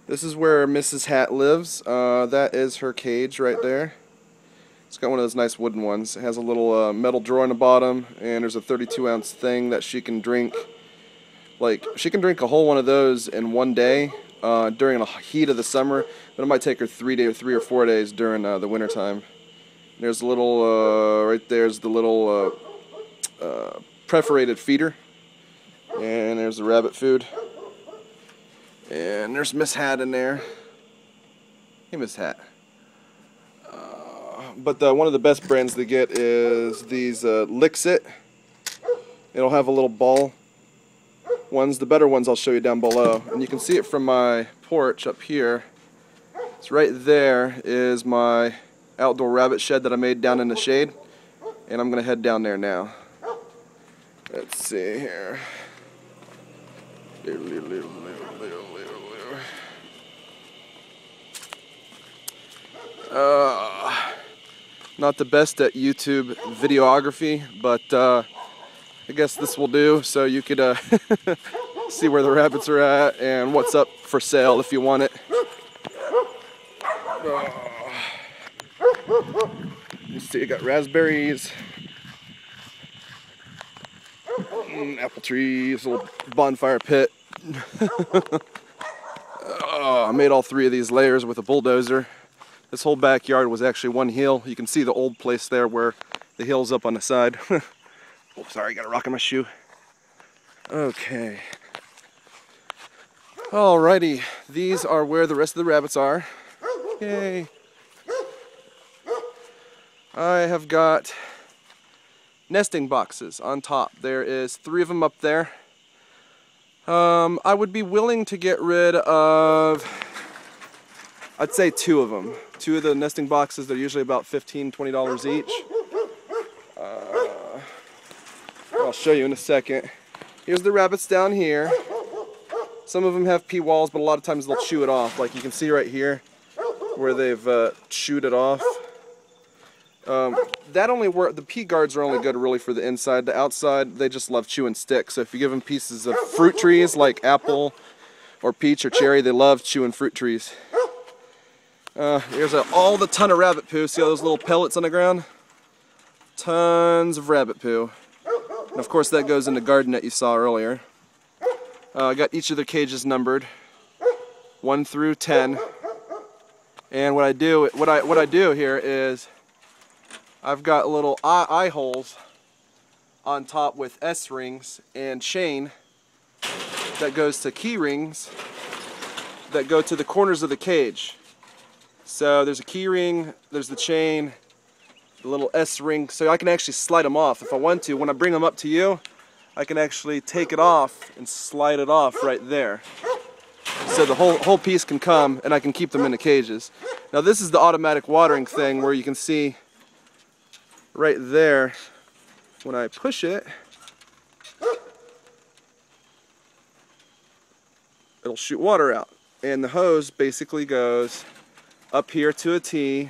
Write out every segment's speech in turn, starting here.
This is where Mrs. Hat lives. That is her cage right there. It's got one of those nice wooden ones. It has a little metal drawer on the bottom, and there's a 32-ounce thing that she can drink. Like, she can drink a whole one of those in one day during the heat of the summer, but it might take her 3 or 4 days during the winter time. There's a little, right there's the little perforated feeder, and there's the rabbit food. And there's Miss Hat in there. Hey, Miss Hat. But one of the best brands to get is these Licks-It. It'll have a little ball ones. The better ones I'll show you down below. And you can see it from my porch up here. It's right there is my outdoor rabbit shed that I made down in the shade. And I'm going to head down there now. Let's see here. Not the best at YouTube videography, but I guess this will do, so you could see where the rabbits are at and what's up for sale if you want it. You see, you got raspberries, apple trees, a little bonfire pit. I made all 3 of these layers with a bulldozer. This whole backyard was actually one hill. You can see the old place there where the hill's up on the side. Oh, sorry, got a rock in my shoe. Okay. Alrighty, these are where the rest of the rabbits are. Yay. I have got nesting boxes on top. There is 3 of them up there. I would be willing to get rid of, I'd say 2 of them. 2 of the nesting boxes, they're usually about $15, $20 each. I'll show you in a second. Here's the rabbits down here. Some of them have pea walls, but a lot of times they'll chew it off. Like you can see right here where they've chewed it off. That only work. The pea guards are only good really for the inside. The outside, they just love chewing sticks. So if you give them pieces of fruit trees like apple or peach or cherry, they love chewing fruit trees. Here's all the ton of rabbit poo. See all those little pellets on the ground? Tons of rabbit poo. And of course that goes in the garden that you saw earlier. I got each of their cages numbered, 1 through 10. And what I do here is I've got little eye holes on top with S-rings and chain that goes to key rings that go to the corners of the cage. So there's a key ring, there's the chain, the little S-ring, so I can actually slide them off if I want to. When I bring them up to you, I can actually take it off and slide it off right there. So the whole piece can come and I can keep them in the cages. Now this is the automatic watering thing where you can see right there when I push it, it'll shoot water out. And the hose basically goes up here to a T,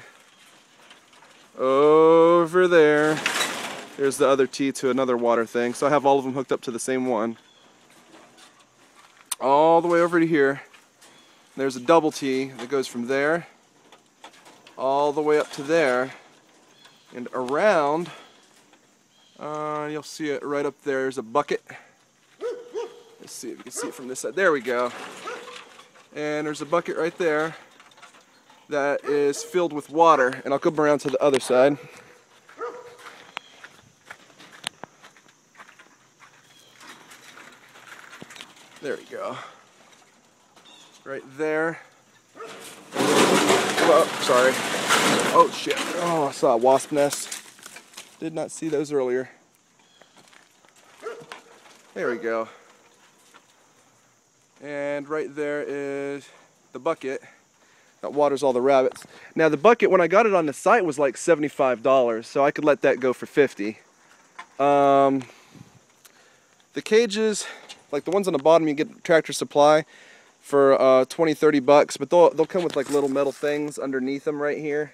over there, there's the other T to another water thing. So I have all of them hooked up to the same one. All the way over to here. There's a double T that goes from there all the way up to there and around. You'll see it right up there. There's a bucket. Let's see if you can see it from this side. There we go. And there's a bucket right there that is filled with water, and I'll come around to the other side. There we go. Right there. Oh, sorry. Oh shit. Oh, I saw a wasp nest. Did not see those earlier. There we go. And right there is the bucket that waters all the rabbits. Now the bucket, when I got it on the site, was like $75, so I could let that go for $50. The cages, like the ones on the bottom, you get Tractor Supply for $20-$30, but they'll come with like little metal things underneath them right here.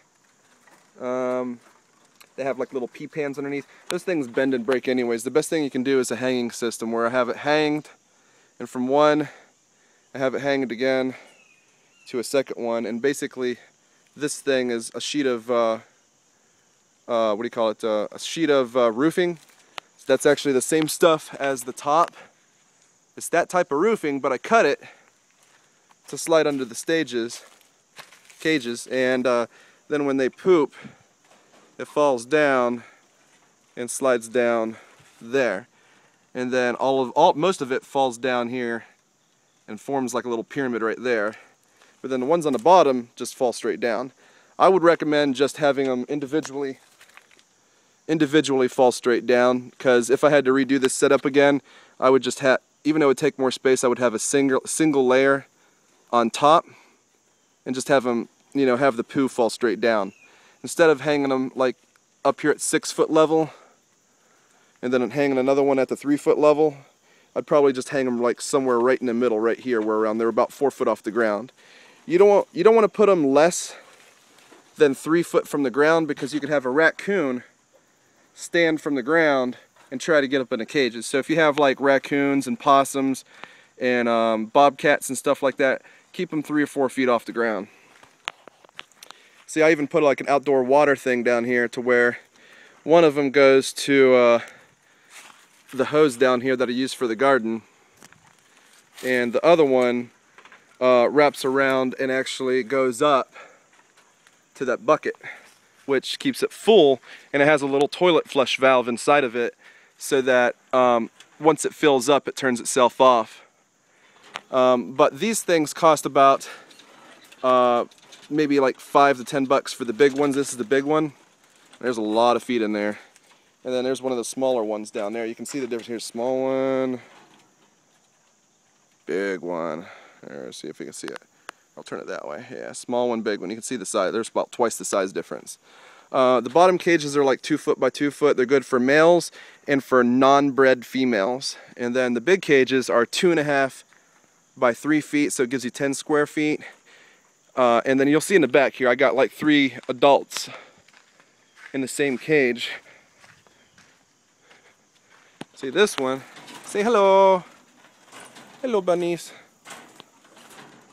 They have like little pea pans underneath. Those things bend and break anyways. The best thing you can do is a hanging system where I have it hanged, and from one I have it hanged again, to a second one, and basically this thing is a sheet of what do you call it? A sheet of roofing. So that's actually the same stuff as the top. It's that type of roofing, but I cut it to slide under the cages, and then when they poop, it falls down and slides down there, and then most of it falls down here and forms like a little pyramid right there. But then the ones on the bottom just fall straight down. I would recommend just having them individually fall straight down, because if I had to redo this setup again, I would just have, even though it would take more space, I would have a single layer on top and just have them, you know, have the poo fall straight down. Instead of hanging them like up here at 6 foot level and then hanging another one at the 3 foot level, I'd probably just hang them like somewhere right in the middle, right here, where around they're about 4 foot off the ground. You don't want to put them less than 3 foot from the ground, because you could have a raccoon stand from the ground and try to get up in the cages. So if you have like raccoons and possums and bobcats and stuff like that, keep them 3 or 4 feet off the ground. See, I even put like an outdoor water thing down here to where one of them goes to the hose down here that I use for the garden, and the other one wraps around and actually goes up to that bucket, which keeps it full, and it has a little toilet flush valve inside of it, so that once it fills up, it turns itself off. But these things cost about maybe like $5 to $10 for the big ones. This is the big one. There's a lot of feet in there. And then there's one of the smaller ones down there. You can see the difference here. Small one, big one. Let's see if we can see it. I'll turn it that way. Yeah, small one, big one. You can see the size. There's about twice the size difference. The bottom cages are like 2 foot by 2 foot. They're good for males and for non-bred females. And then the big cages are 2.5 by 3 feet, so it gives you 10 square feet. And then you'll see in the back here, I got like 3 adults in the same cage. See this one? Say hello. Hello, bunnies.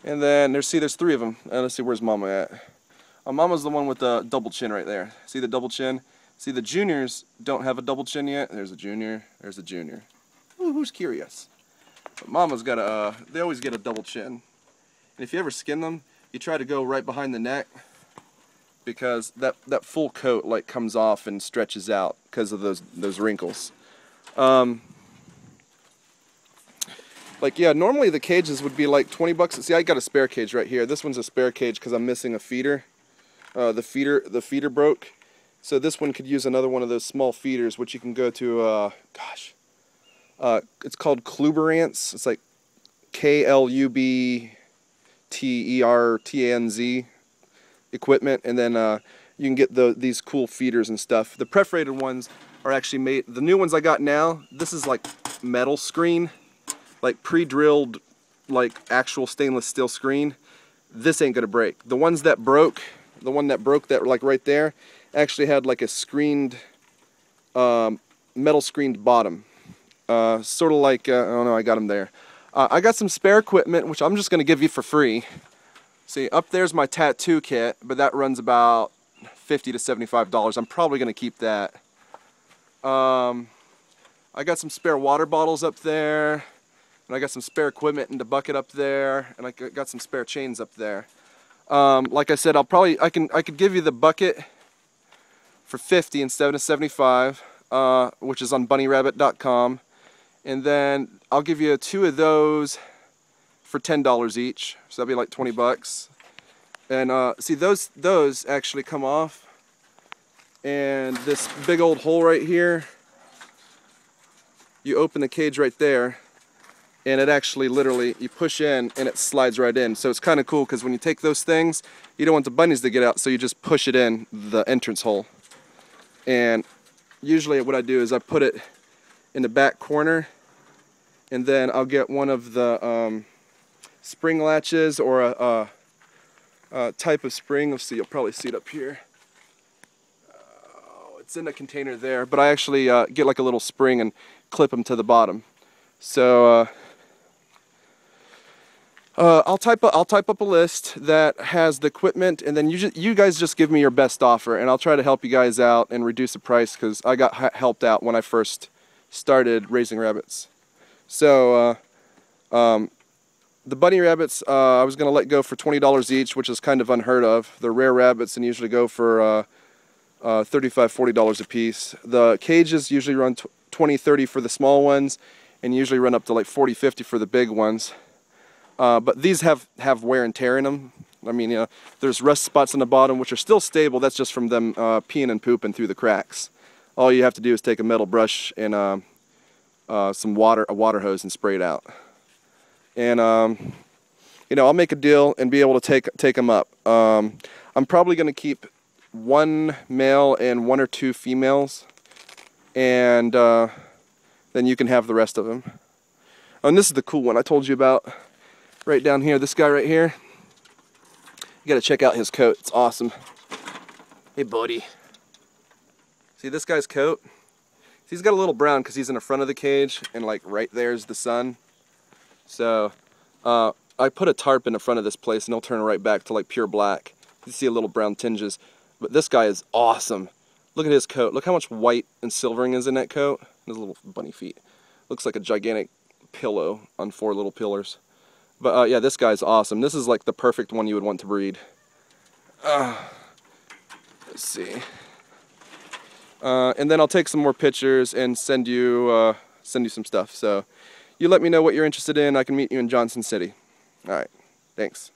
And then there's 3 of them. Let's see, where's Mama at? Mama's the one with the double chin right there. See the double chin? See, the juniors don't have a double chin yet. There's a junior. There's a junior. Ooh, who's curious? But Mama's got a. They always get a double chin. And if you ever skin them, you try to go right behind the neck, because that full coat like comes off and stretches out because of those wrinkles. Like, yeah, normally the cages would be like $20. See, I got a spare cage right here. This one's a spare cage because I'm missing a feeder. The feeder broke, so this one could use another one of those small feeders, which you can go to. It's called Kluberantz. It's like KLUBTERTANZ equipment, and then you can get these cool feeders and stuff. The perforated ones are actually made. The new ones I got now, this is like metal screen, like pre-drilled, like actual stainless steel screen. This ain't gonna break. The ones that broke, the one that broke that like right there, actually had like a screened, metal screened bottom. Sort of like, I don't know, I got them there. I got some spare equipment, which I'm just gonna give you for free. See, up there's my tattoo kit, but that runs about $50 to $75. I'm probably gonna keep that. I got some spare water bottles up there, and I got some spare equipment in the bucket up there, and I got some spare chains up there. Like I said, I could give you the bucket for $50 instead of $75, which is on bunnyrabbit.com, and then I'll give you 2 of those for $10 each, so that'd be like $20. And see, those actually come off, and this big old hole right here, you open the cage right there, and it actually literally, you push in and it slides right in. So it's kind of cool, because when you take those things, you don't want the bunnies to get out, so you just push it in the entrance hole. And usually what I do is I put it in the back corner, and then I'll get one of the spring latches, or a type of spring. Let's see, you'll probably see it up here. It's in the container there, but I actually get like a little spring and clip them to the bottom. So I'll type up a list that has the equipment, and then you guys just give me your best offer, and I'll try to help you guys out and reduce the price, because I got helped out when I first started raising rabbits. So the bunny rabbits I was going to let go for $20 each, which is kind of unheard of. They're rare rabbits and usually go for $35, $40 a piece. The cages usually run $20, $30 for the small ones, and usually run up to like $40, $50 for the big ones. But these have wear and tear in them. I mean, you know, there's rust spots on the bottom, which are still stable. That's just from them peeing and pooping through the cracks. All you have to do is take a metal brush and a water hose and spray it out. And you know, I'll make a deal and be able to take them up. I'm probably going to keep one male and 1 or 2 females, and then you can have the rest of them. Oh, and this is the cool one I told you about. Right down here, this guy right here. You gotta check out his coat, it's awesome. Hey buddy. See this guy's coat? He's got a little brown because he's in the front of the cage, and like right there's the sun. So I put a tarp in the front of this place, and he'll turn right back to like pure black. You see a little brown tinges. But this guy is awesome. Look at his coat. Look how much white and silvering is in that coat. His little bunny feet. Looks like a gigantic pillow on 4 little pillars. But yeah, this guy's awesome. This is like the perfect one you would want to breed. Let's see. And then I'll take some more pictures and send you some stuff. So you let me know what you're interested in. I can meet you in Johnson City. All right. Thanks.